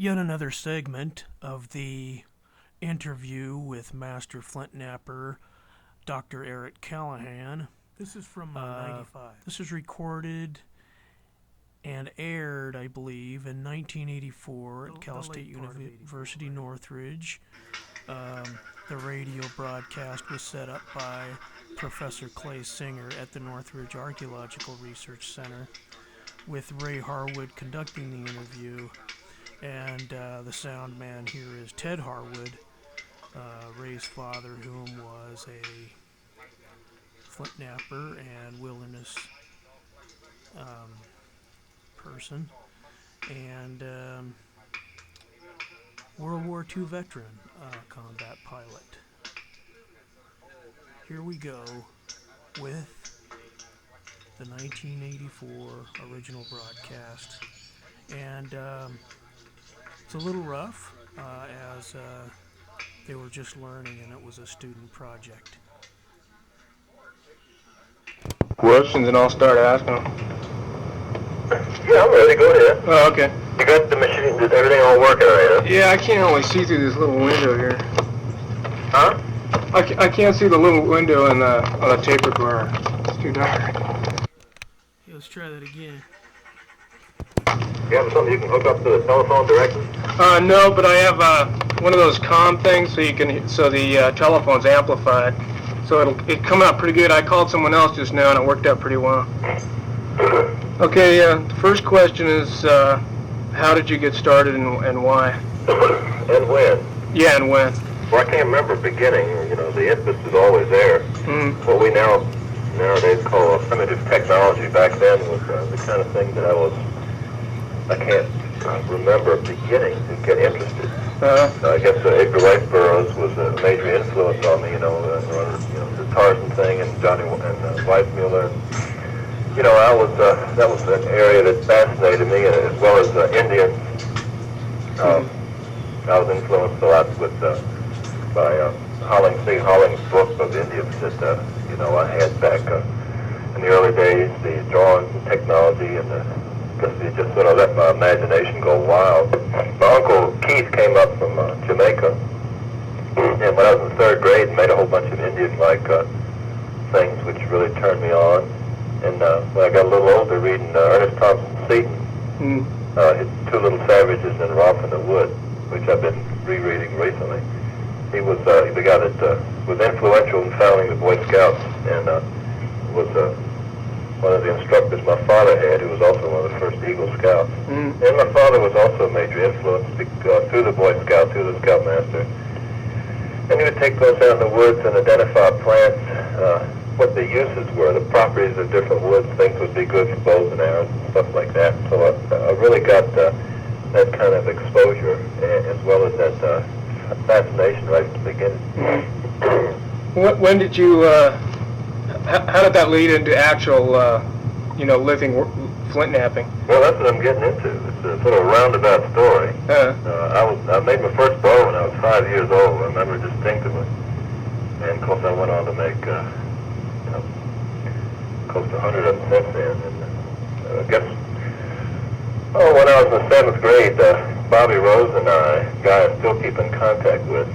Yet another segment of the interview with Master Flint Knapper, Dr. Errett Callahan. This is from 95. This was recorded and aired, I believe, in 1984 at Cal State University, Northridge. The radio broadcast was set up by Professor Clay Singer at the Northridge Archaeological Research Center, with Ray Harwood conducting the interview. And the sound man here is Ted Harwood, Ray's father, whom was a flint knapper and wilderness person, and World War II veteran, combat pilot. Here we go with the 1984 original broadcast, and it's a little rough as they were just learning and it was a student project. Questions and I'll start asking them. Yeah, I'm ready. Go ahead. Oh, okay. You got the machine, did everything all working right? Yeah, I can't only see through this little window here. Huh? I can't see the little window on the tape recorder. It's too dark. Hey, let's try that again. You have something you can hook up to the telephone directly? No, but I have one of those comm things so the telephone's amplified. So it'll come out pretty good. I called someone else just now and it worked out pretty well. Okay, the first question is, how did you get started and why? And when? Yeah, and when? Well, I can't remember beginning. You know, the impetus is always there. Mm-hmm. What we nowadays call primitive technology back then was the kind of thing that I can't remember beginning to get interested. I guess Edgar Rice Burroughs was a major influence on me, the Tarzan thing and Johnny and Weissmuller. You know, that was an area that fascinated me, as well as Indians. I was influenced a lot by Holling's book of Indians that I had back in the early days. The drawings and technology and it just sort of let my imagination go wild. My uncle Keith came up from Jamaica, and when I was in third grade, made a whole bunch of Indian-like things, which really turned me on. And when I got a little older, reading Ernest Thompson Seton, his Two Little Savages and Ralph in the Wood, which I've been rereading recently. He was the guy that was influential in founding the Boy Scouts, and was one of the instructors my father had, who was also one of the first Eagle Scouts. And my father was also a major influence through the Boy Scout, through the Scoutmaster. And he would take those out in the woods and identify plants, what the uses were, the properties of different woods, things would be good for bows and arrows and stuff like that. So I really got that kind of exposure, as well as that fascination right at the beginning. When did you, how did that lead into actual, living flint napping? Well, that's what I'm getting into. It's a sort of roundabout story. I made my first bow when I was 5 years old. I remember distinctively. And of course I went on to make close to 100 of them since then. And I guess, when I was in the 7th grade, Bobby Rose and I, a guy I still keep in contact with,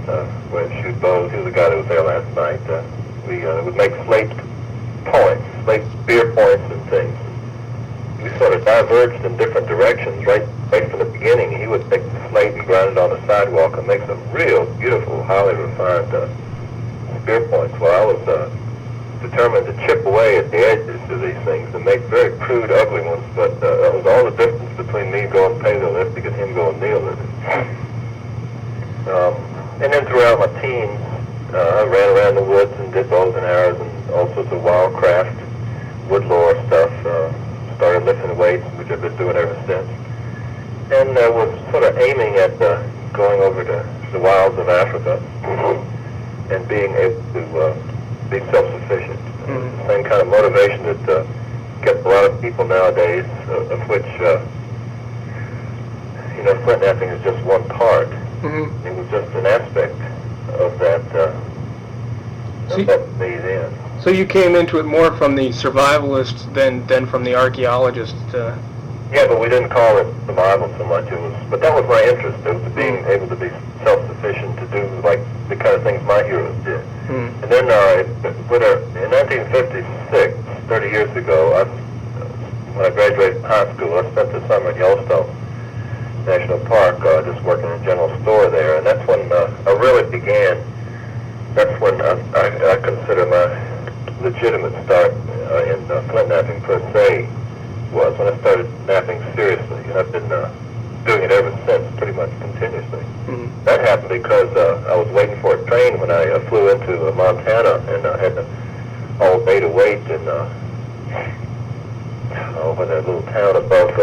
would shoot bows. He was the guy that was there last night. We would make slate points, slate spear points and things. We sort of diverged in different directions right from the beginning. He would take the slate and grind it on the sidewalk and make some real beautiful, highly refined spear points. Well, I was determined to chip away at the edges of these things and make very crude, ugly ones, but that was all the difference between me going paleolithic and him going neolithic. And then throughout my teens, I ran around the woods and did bows and arrows and all sorts of wildcraft, wood lore stuff. Started lifting weights, which I've been doing ever since. And was sort of aiming at going over to the wilds of Africa and being able to be self-sufficient. The same kind of motivation that kept a lot of people nowadays, of which, flint napping is just one part. It was just an aspect of that made in. So you came into it more from the survivalist than from the archaeologist Yeah, but we didn't call it survival so much. But that was my interest. It was being able to be self-sufficient to do like the kind of things my heroes did. And then in 1956, 30 years ago, when I graduated from high school, I spent the summer in Yellowstone National Park, just working in a general store there, and that's when I really began. That's when I consider my legitimate start in flint napping per se was when I started napping seriously, and I've been doing it ever since, pretty much continuously. That happened because I was waiting for a train when I flew into Montana, and I had to all beta wait in over that little town above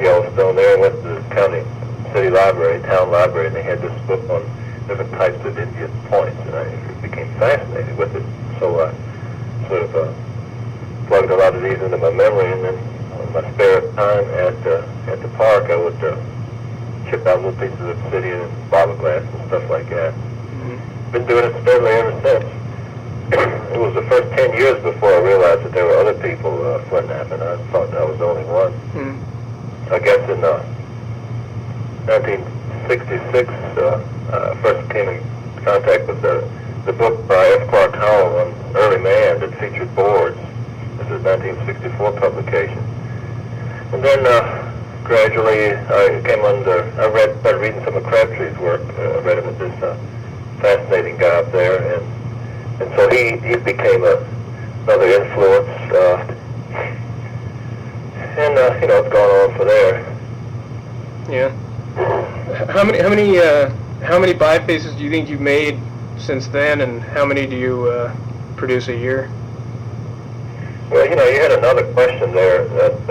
Yellowstone there, and went to the county city library, town library, and they had this book on different types of Indian points, and I became fascinated with it. So I sort of plugged a lot of these into my memory, and then in my spare time at the park, I would chip out little pieces of obsidian and fiberglass and stuff like that. Been doing it steadily ever since. It was the first 10 years before I realized that there were other people flint napping. I thought I was the only one. I guess in 1966, I first came in contact with the book by F. Clark Howell on early man that featured boards. This is a 1964 publication. And then gradually I started reading some of Crabtree's work. I read him with this fascinating guy up there, and so he became another influence, and it's gone on for there. Yeah. How many bifaces do you think you've made since then, and how many do you produce a year? Well, you had another question there that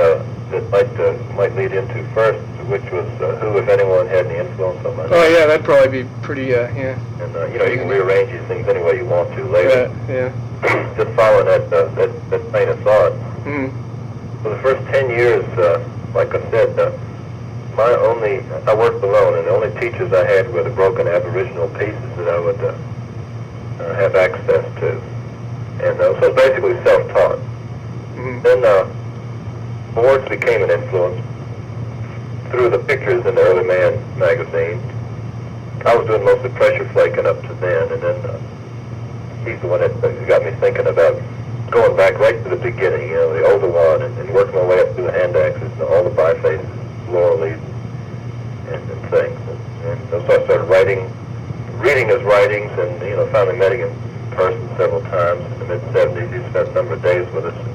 might lead into first, which was who, if anyone, had any influence on my life. Oh yeah, that'd probably be pretty. Yeah. And you can rearrange these things any way you want to later. Yeah. Just following that train of thought. For the first 10 years, like I said, I worked alone, and the only teachers I had were the broken Aboriginal pieces that I would have access to, and so it was basically self-taught. Then boards became an influence through the pictures in the Early Man magazine. I was doing mostly pressure flaking up to then, and then he's the one that got me thinking about going back right to the beginning, the older one, and working my way up through the hand axes and all the bifaces, laurel leaves, and things. And so I started reading his writings, and finally met him in person several times in the mid-'70s. He spent a number of days with us, and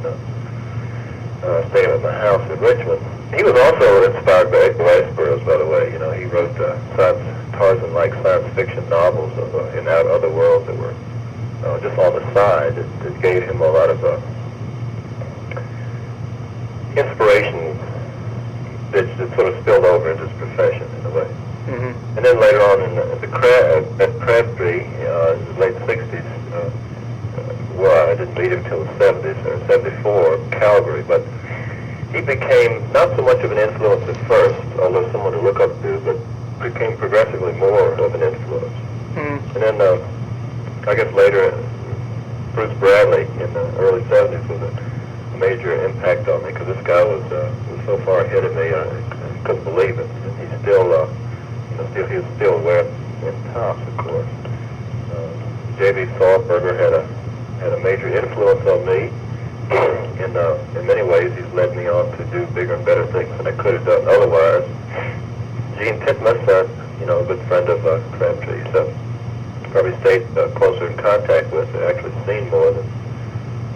staying at my house in Richmond. He was also inspired by Edgar Rice Burroughs, by the way. He wrote Tarzan-like science fiction novels in other worlds that were just on the side. It gave him a lot of inspiration that sort of spilled over into his profession in a way. And then later on at Crabtree, in the late 60s, well, I didn't meet him until the 70s, or 74, Calgary, but he became not so much of an influence at first, although someone to look up to, but became progressively more of an influence. And then, I guess later, Bruce Bradley in the early 70s was a major impact on me, because this guy was so far ahead of me, I couldn't believe it. And he was still aware in tops, of course. J.B. Thorberger had a major influence on me. In many ways, he's led me on to do bigger and better things than I could have done otherwise. Gene Titmuss, a good friend of Crabtree, so probably stayed closer in contact with, actually seen more than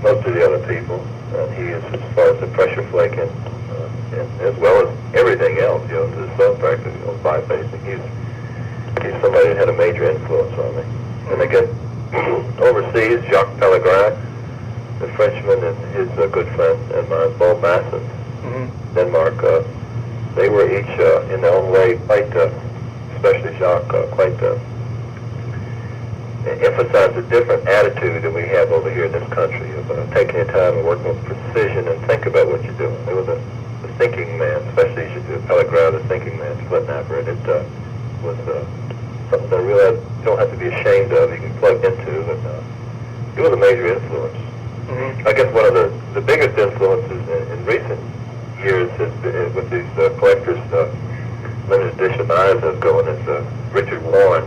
most of the other people. And he is, as far as the pressure flaking, as well as everything else, the sun practice, bypassing, he's somebody that had a major influence on me. And again, overseas, Jacques Pellegrin, the Frenchman, and his good friend and mine, Bo Madsen, Denmark, they were each in their own way quite, especially Jacques, quite emphasized a different attitude than we have over here in this country of taking your time and working with precision and think about what you're doing. It was a thinking man, especially Pellegrin, the thinking man, flint napper, and it was something that I realized you don't have to be ashamed of, you can plug into, and it was a major influence. I guess one of the biggest influences in recent years has been with the tradition ours is going is Richard Warren.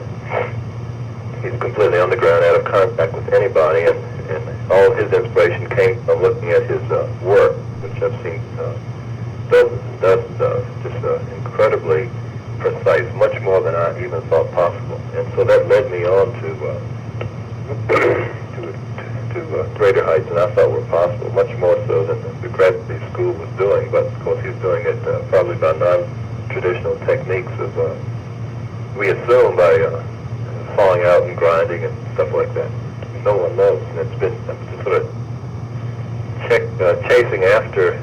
He's completely underground, out of contact with anybody, and all his inspiration came from looking at his work, which I've seen dozens and dozens of, just incredibly precise, much more than I even thought possible. And so that led me on to greater heights than I thought were possible, much more so than the graduate school was doing. But of course, he's doing it probably by non-traditional techniques of, we assume, by falling out and grinding and stuff like that. No one knows, and it's been sort of chasing after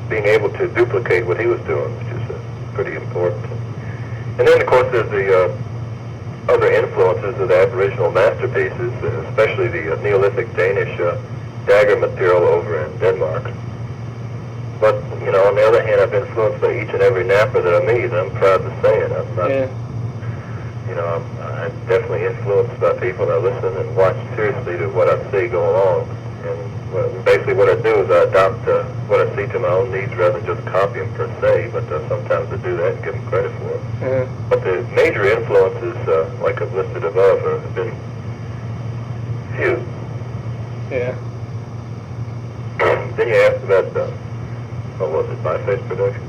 being able to duplicate what he was doing, which is pretty important. And then, of course, there's the other influences of the Aboriginal masterpieces, especially the Neolithic Danish dagger material over in Denmark. But, you know, on the other hand, I've been influenced by each and every napper that I meet, and I'm proud to say it. I'm not, you know, I'm definitely influenced by people, and I listen and watch seriously to what I see go along. And basically what I do is I adopt what I see to my own needs rather than just copy them per se, but sometimes I do that and give them credit for it. But the major influences, like I've listed above, have been few. Then you asked about, what was it, biface production?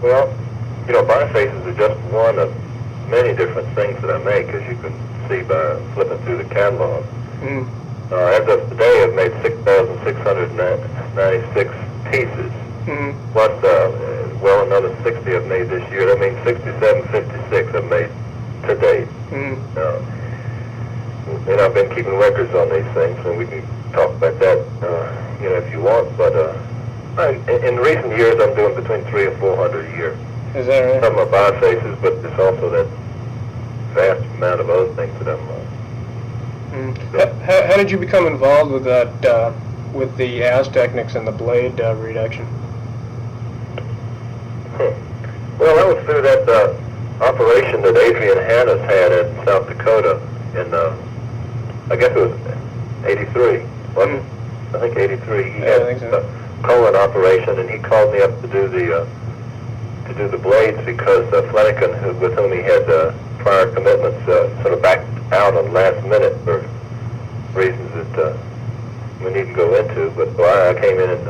Well, you know, bifaces are just one of many different things that I make, as you can see by flipping through the catalog. As of today, I've made 6,696 pieces, plus, well, another 60 I've made this year. That means 6,756 I've made to date. And I've been keeping records on these things, and we can talk about that, you know, if you want. But in recent years, I'm doing between 300 and 400 a year. Is that right? Some are bifaces, but there's also that vast amount of other things that I'm How did you become involved with that, with the Aztechnics and the blade reduction? Well, that was through that operation that Adrian Hannes had in South Dakota in, I guess it was 83, wasn't it? I think 83. He had I think so. a colon operation, and he called me up to do the blades because Flanagan, with whom he had prior commitments, sort of backed out on the last minute for reasons that we needn't go into. But so I came in and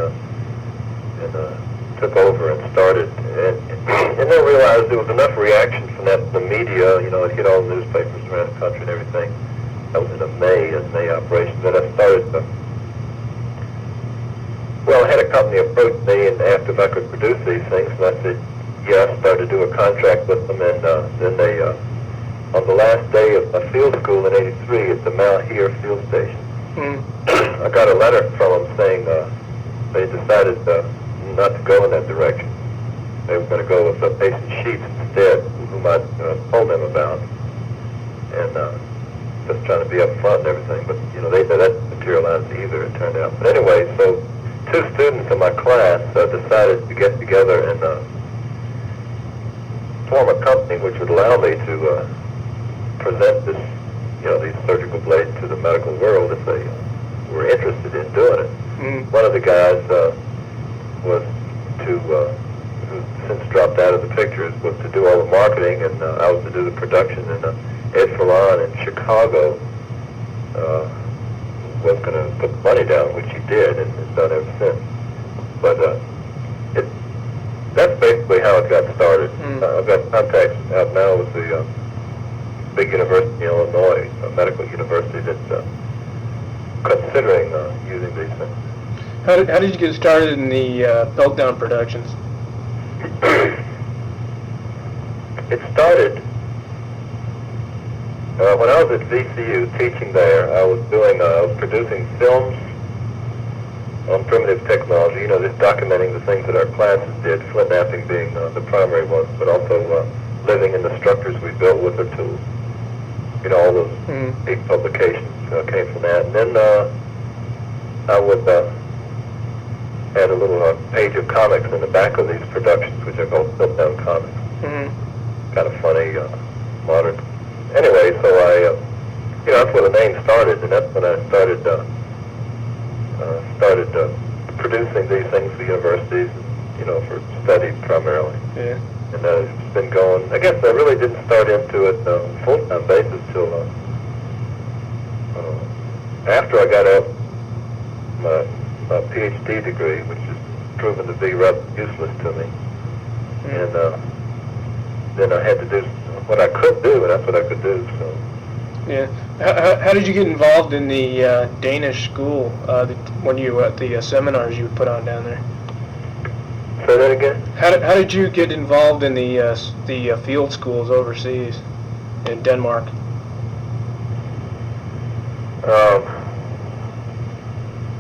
took over and started, and then realized there was enough reaction from that, the media, you know, it hit all the newspapers around the country and everything. That was in a May operation. Then I started, well, I had a company approach me and asked if I could produce these things, and I said, yeah. I started to do a contract with them, and then they, on the last day of a field school in '83 at the Mount Here field station, I got a letter from them saying they decided not to go in that direction. They were going to go with Mason Sheets instead, whom I told them about, and just trying to be up front and everything. But you know, that materialized either, it turned out. But anyway, so 2 students in my class decided to get together and form a company which would allow me to present this, you know, these surgical blades to the medical world if they were interested in doing it. One of the guys was to, who since dropped out of the pictures, was to do all the marketing, and I was to do the production. And Ed Furlan in Chicago was going to put the money down, which he did, and has done ever since. But that's basically how it got started. I've got contacts out now with the big university in Illinois, a medical university that's considering using these things. How did you get started in the belt-down productions? It started when I was at VCU teaching there. I was producing films on primitive technology, you know, just documenting the things that our classes did, flint knapping being the primary ones, but also living in the structures we built with our tools. You know, all those big publications came from that. And then I would add a little page of comics in the back of these productions, which are called flip-down comics. Kind of funny, modern. Anyway, so I, you know, that's where the name started, and that's when I started producing these things for universities, you know, for study primarily. Yeah. And it's been going. I guess I really didn't start into it full-time basis till after I got out my PhD degree, which has proven to be rather useless to me. And then I had to do what I could do, and that's what I could do. So. Yeah. How did you get involved in the Danish school when you at the seminars you would put on down there? Say that again? How did you get involved in the field schools overseas in Denmark?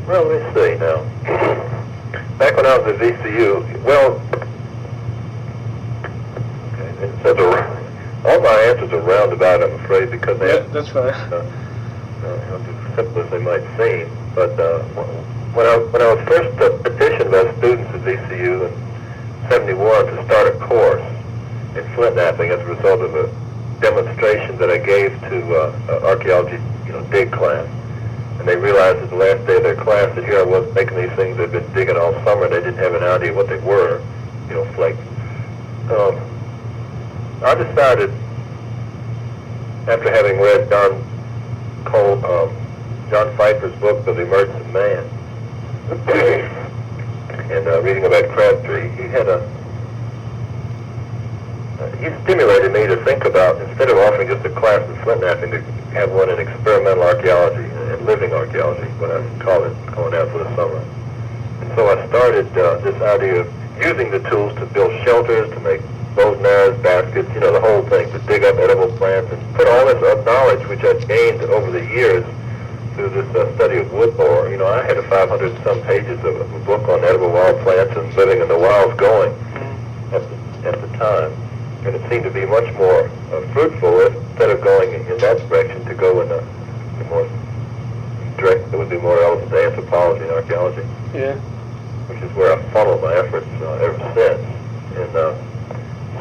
Well, let me see now. Back when I was at VCU, well, okay, it says all my answers are roundabout, I'm afraid, because they that's fine. as simple as they might seem. But when I was first petitioned by students at VCU in '71 to start a course in flint knapping as a result of a demonstration that I gave to archaeology, dig class, and they realized at the last day of their class that here I was making these things they'd been digging all summer, and they didn't have an idea what they were, flakes. I decided, after having read John Pfeiffer's book, The Emergence of Man, and reading about Crabtree, he stimulated me to think about, instead of offering just a class in flint knapping, to have one in experimental archaeology and living archaeology, what I call it, going out for the summer. And so I started this idea of using the tools to build shelters, to make bows and arrows, baskets, the whole thing, to dig up edible plants, and put all this knowledge which I've gained over the years through this study of wood lore. I had 500 and some pages of a book on edible wild plants and living in the wilds going at the time. And it seemed to be much more fruitful instead of going in that direction to go in a more direction that would be more relevant to anthropology and archaeology. Yeah. Which is where I've funneled my efforts ever since. And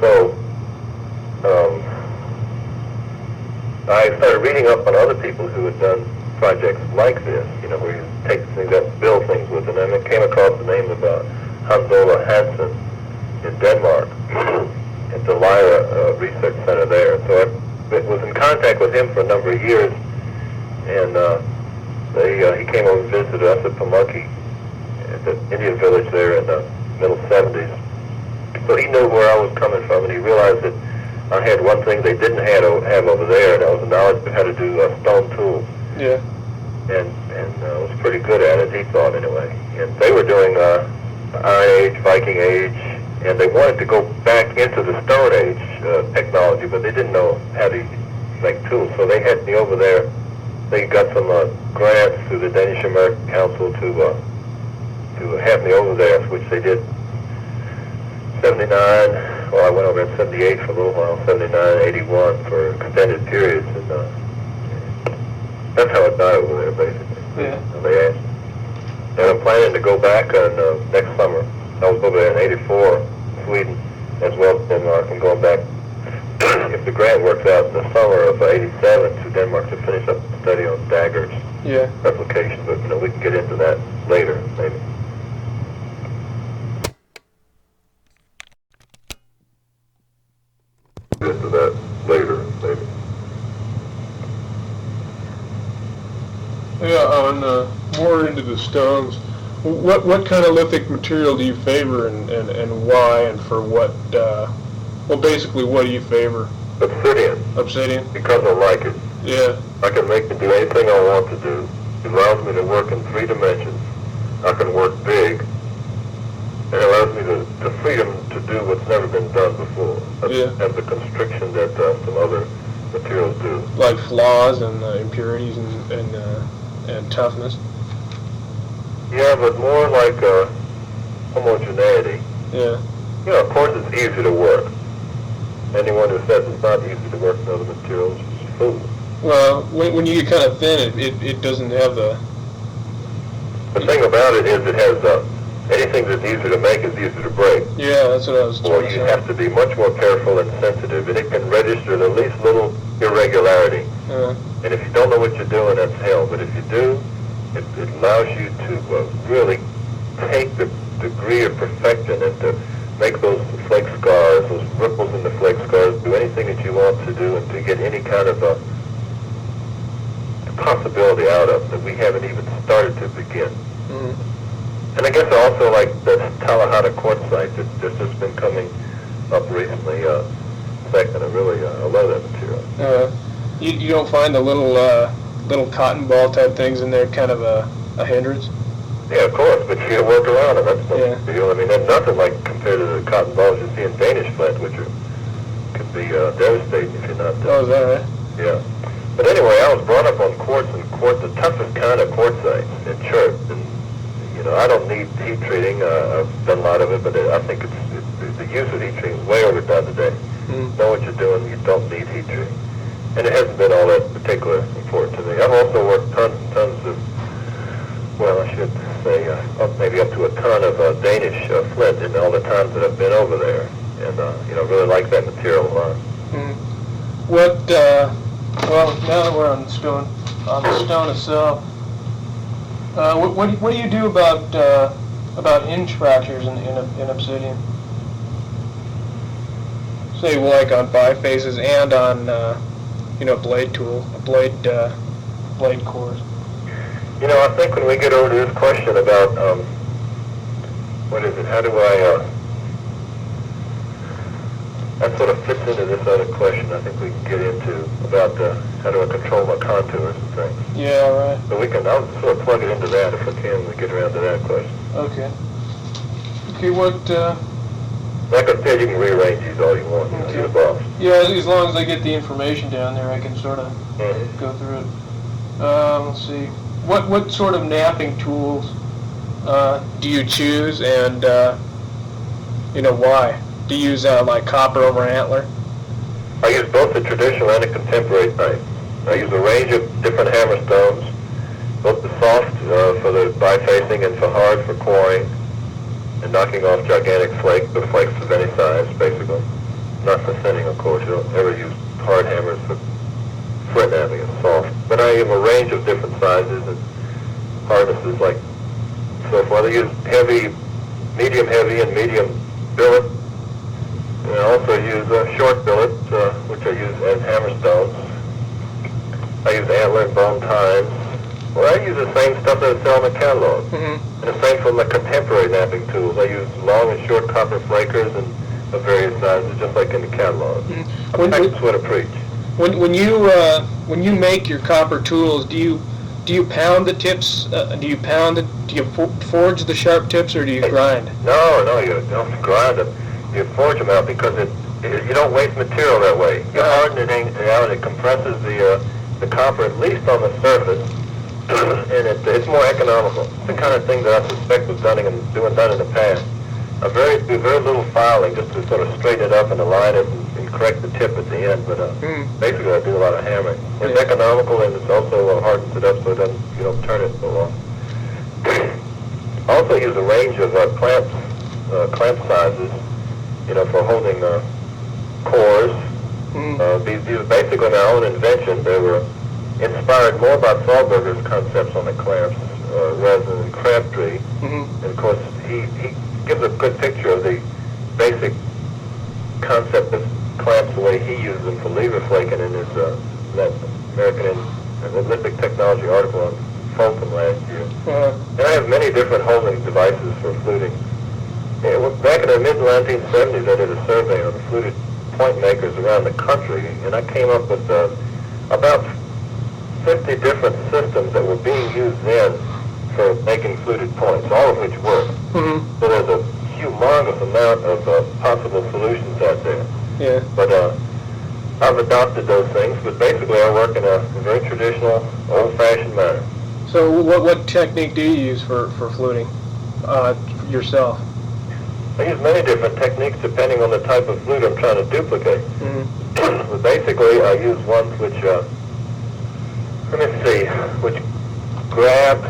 so I started reading up on other people who had done projects like this, where you take things out and build things with them. And I came across the name of Hans Ola Hansen in Denmark at the Lyra Research Center there. So I was in contact with him for a number of years, and he came over and visited us at Pamunkey, at the Indian village there in the middle 70s. So he knew where I was coming from, and he realized that I had one thing they didn't have over there, and that was the knowledge of how to do stone tools. Yeah. And I was pretty good at it, he thought anyway. And they were doing Iron Age, Viking Age, and they wanted to go back into the Stone Age technology, but they didn't know how to make tools. So they had me over there. They got some grants through the Danish American Council to have me over there, which they did 79, well, I went over in 78 for a little while, 79, 81 for extended periods, and that's how it got over there, basically. Yeah. And they asked. And I'm planning to go back next summer. I was over there in 84, Sweden, as well as Denmark. I'm going back, if the grant works out, in the summer of 87 to Denmark to finish up the study on daggers. Yeah. Replication, but we can get into that later, maybe. Get into that later, maybe. Yeah, on more into the stones, what kind of lithic material do you favor, and why, and for what? Well, basically, what do you favor? Obsidian. Obsidian. Because I like it. Yeah. I can make it do anything I want to do. It allows me to work in 3 dimensions. I can work big. And it allows me the freedom to do what's never been done before. And the constriction that some other materials do. Like flaws and impurities and toughness. Yeah, but more like homogeneity. Yeah. Of course it's easy to work. Anyone who says it's not easy to work with other materials is a fool. Well, when you get kind of thin, it doesn't have the... The thing about it is it has... anything that's easy to make is easy to break. Yeah, that's what I was trying to say. You have to be much more careful and sensitive, and it can register the least little irregularity. And if you don't know what you're doing, that's hell. But if you do, it allows you to really take the degree of perfection and to make those flakes scars, those ripples in the flake scars, do anything that you want to do and to get any kind of a possibility out of that we haven't even started to begin. Mm-hmm. And I guess I also like the Tallahassee quartzite that's just been coming up recently. In fact, and I love that material. You don't find the little cotton ball type things in there kind of a hindrance? Yeah, of course, but you got to work around them. That's no Yeah. big deal. I mean, that's nothing like compared to the cotton balls you see in Danish flint, which could be devastating if you're not. Oh, is that right? Yeah. But anyway, I was brought up on quartz, and quartz, the toughest kind of quartzite in chert. And I don't need heat treating. I've done a lot of it, but I think the use of heat treating is way overdone today. Mm. Know what you're doing. You don't need heat treating, and it hasn't been all that particular important to me. I've also worked tons and tons of, well, I should say, maybe up to a ton of Danish flint in all the times that I've been over there, and really like that material a lot. Mm. What? Well, now that we're on the stone itself, what do you do about hinge fractures in obsidian? Say, like on bifaces and on blade cores. I think when we get over to this question about what is it? How do I? That sort of fits into this other question. I think we can get into about how do I control my contours and things. Yeah, right. So I'll sort of plug it into that if I can. When we get around to that question. Okay. Okay, what? Like I said, you can rearrange these all you want. Okay. You're the boss. Yeah, as long as I get the information down there, I can sort of go through it. Let's see. What sort of napping tools do you choose, and why? Do you use like copper over antler? I use both the traditional and the contemporary type. I use a range of different hammer stones, both the soft for the bifacing and for hard for coring, and knocking off gigantic flakes of any size, basically. Not for thinning, of course. You don't ever use hard hammers for flint napping. It's soft. But I have a range of different sizes and hardnesses, like so forth. I use heavy, medium heavy, and medium billet. And I also use short billets, which I use as hammer stones. I use antler and bone tines. Well, I use the same stuff that I sell in the catalog. Mm-hmm. And the same for my contemporary napping tools. I use long and short copper flakers and of various sizes, just like in the catalog. Mm-hmm. That's what I preach. When you make your copper tools, do you pound the tips? Do you forge the sharp tips, or do you grind? No, you don't grind them. You forge them out because you don't waste material that way. You harden it out, it compresses the copper at least on the surface, and it's more economical. It's the kind of thing that I suspect was done in the past. I do very little filing just to sort of straighten it up and align it and correct the tip at the end. But basically, I do a lot of hammering. It's economical, and it's also hardens it up so you don't turn it so long. I also use a range of clamp sizes, for holding cores. These are basically my own invention. They were inspired more by Sahlberger's concepts on the clamps rather than Crabtree. And of course, he gives a good picture of the basic concept of clamps the way he used them for lever flaking in his that American Olympic Technology article on Fulton last year. And I have many different holding devices for fluting. Back in the mid-1970s, I did a survey on fluted point makers around the country, and I came up with about 50 different systems that were being used then for making fluted points, all of which work. So there's a humongous amount of possible solutions out there. Yeah. But I've adopted those things, but basically I work in a very traditional, old-fashioned manner. So what technique do you use for fluting yourself? I use many different techniques depending on the type of flute I'm trying to duplicate. But basically, I use ones which, which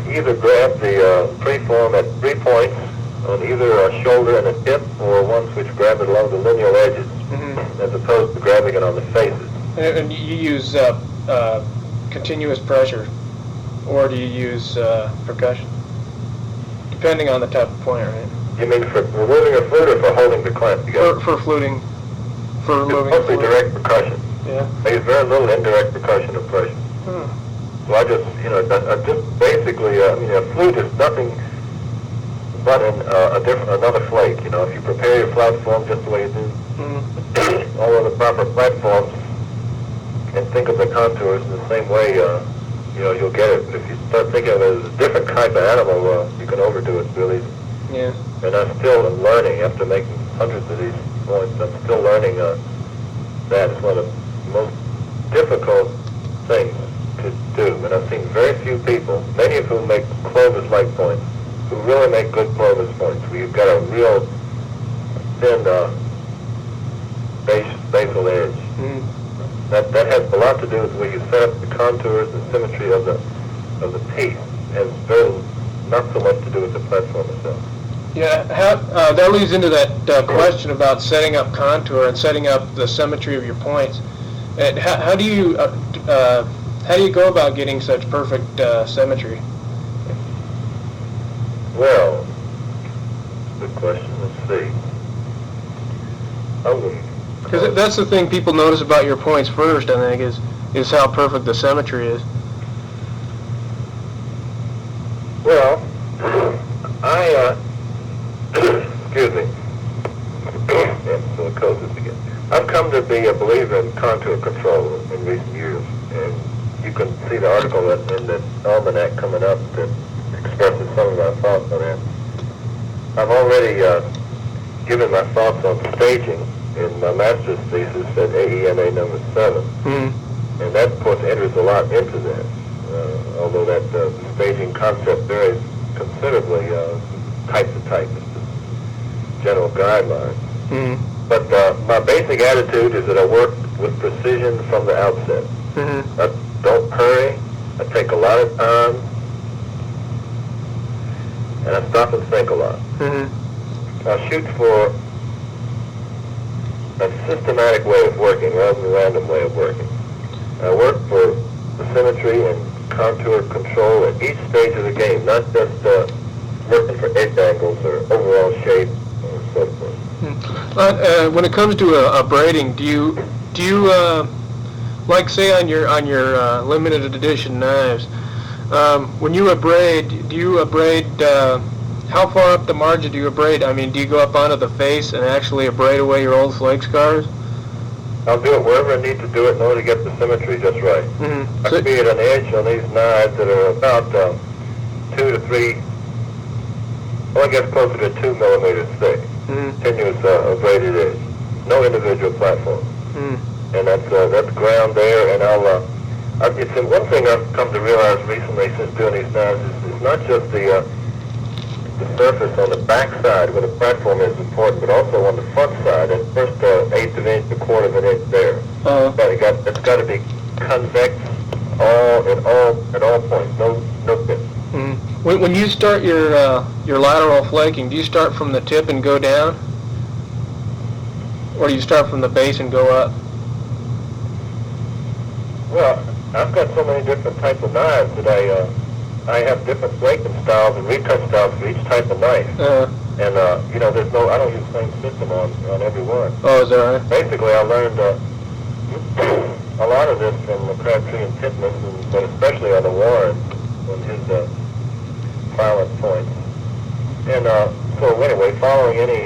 either grab the preform at 3 points on either a shoulder and a tip, or ones which grab it along the lineal edges, as opposed to grabbing it on the faces. And you use continuous pressure, or do you use percussion? Depending on the type of point, right? You mean for removing a flute or for holding the clamp together? For fluting. For removing It's mostly flute. direct percussion. Yeah. I use very little indirect percussion of pressure. So I just, I just basically, a flute is nothing but another flake. If you prepare your platform just the way you do all of the proper platforms and think of the contours in the same way, you'll get it. But if you start thinking of it as a different type of animal, you can overdo it really. Yeah. And I'm still learning after making hundreds of these points. I'm still learning that it's one of the most difficult things to do. And I've seen very few people, many of whom make Clovis-like points, who really make good Clovis points, where you've got a real thin basal edge. That has a lot to do with the way you set up the contours and symmetry of the piece, and very not so much to do with the platform itself. Yeah, that leads into that question about setting up contour and setting up the symmetry of your points. And how do you go about getting such perfect symmetry? Well, good question. Let's see. Because that's the thing people notice about your points first, I think, is how perfect the symmetry is. Well, excuse me. Silicosis again. I've come to be a believer in contour control in recent years, and you can see the article in the almanac coming up that expresses some of my thoughts on that. I've already given my thoughts on staging in my master's thesis at AEMA number 7, and that, of course, enters a lot into that, although that staging concept varies considerably type to type. It's just general guidelines. But my basic attitude is that I work with precision from the outset. I don't hurry. I take a lot of time, and I stop and think a lot. I shoot for a systematic way of working rather than a random way of working. I work for the symmetry and contour control at each stage of the game, not just working for edge angles or overall shape or so forth. When it comes to a braiding, do you like say on your limited edition knives, when you abrade, do you abrade? How far up the margin do you abrade? I mean, do you go up onto the face and actually abrade away your old flake scars? I'll do it wherever I need to do it in order to get the symmetry just right. I could be at an edge on these knives that are about 2 to 3, well, I guess closer to 2 millimeters thick, continuous braided edge, no individual platform. And that's ground there, and it's one thing I've come to realize recently since doing these knives is it's not just the surface on the back side where the platform is important, but also on the front side, that first eighth of an inch, a quarter of an inch there. It's got to be convex at all points, no bit. When you start your lateral flaking, do you start from the tip and go down, or do you start from the base and go up? Well, I've got so many different types of knives that I have different flaking styles and retouch styles for each type of knife. And there's I don't use the same system on every one. Oh, is that right? Basically, I learned a lot of this from Crabtree and Titmus, but especially on the Warren on his silent points. And so anyway, following any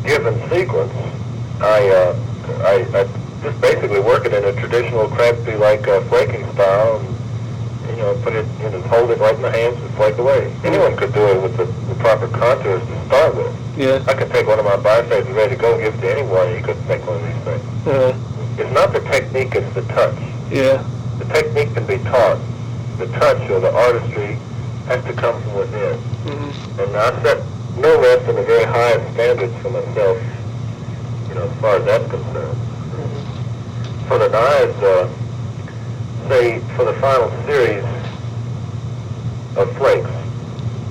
given sequence, I just basically work it in a traditional Crabtree-like flaking style. And, put it, hold it right in the hands and flake away. Anyone could do it with the proper contours to start with. Yeah. I could take one of my bifaces ready to go and give it to anyone, and you could make one of these things. It's not the technique, it's the touch. Yeah. The technique can be taught. The touch or the artistry has to come from within. And I set no less than the very highest standards for myself, as far as that's concerned. For the knives, say, for the final series of flakes.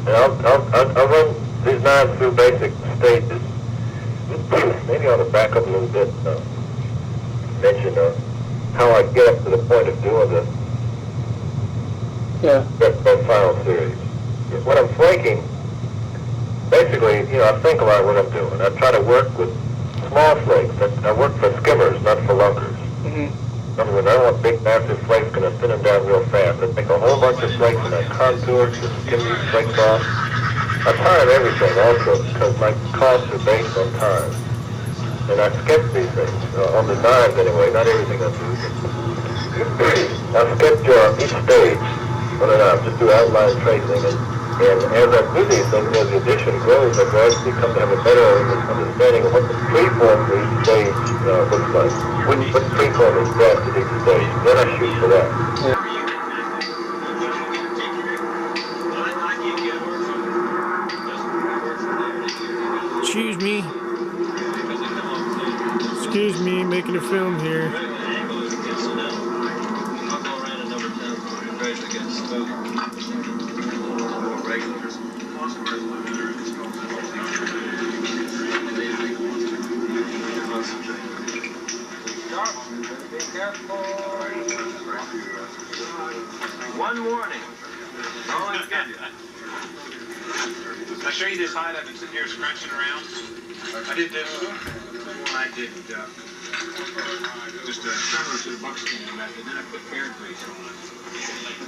And I'll run these knives through basic stages. Maybe I ought to back up a little bit, mention how I get up to the point of doing that final series. When I'm flaking, I think about what I'm doing. I try to work with small flakes. I work for skimmers, not for lunkers. Mm-hmm. In other words, I don't want big, massive flakes going to thin them down real fast. I make a whole bunch of flakes and I contour to skim these flakes off. I time everything also because my costs are based on time. And I sketch these things, on the knives anyway, not everything I do. I sketch each stage on a knife, just do outline tracing. And as I do these things, as the edition grows, I gradually come to have a better understanding of what the freeform for each stage looks like. What freeform is best at each stage. Then I shoot for that. Excuse me. Excuse me, making a film here. One warning. I'll get you. I show you this hide I've been sitting here scratching around. I did this one. I did just a similar to the buckskin method. Then I put bear grease on it.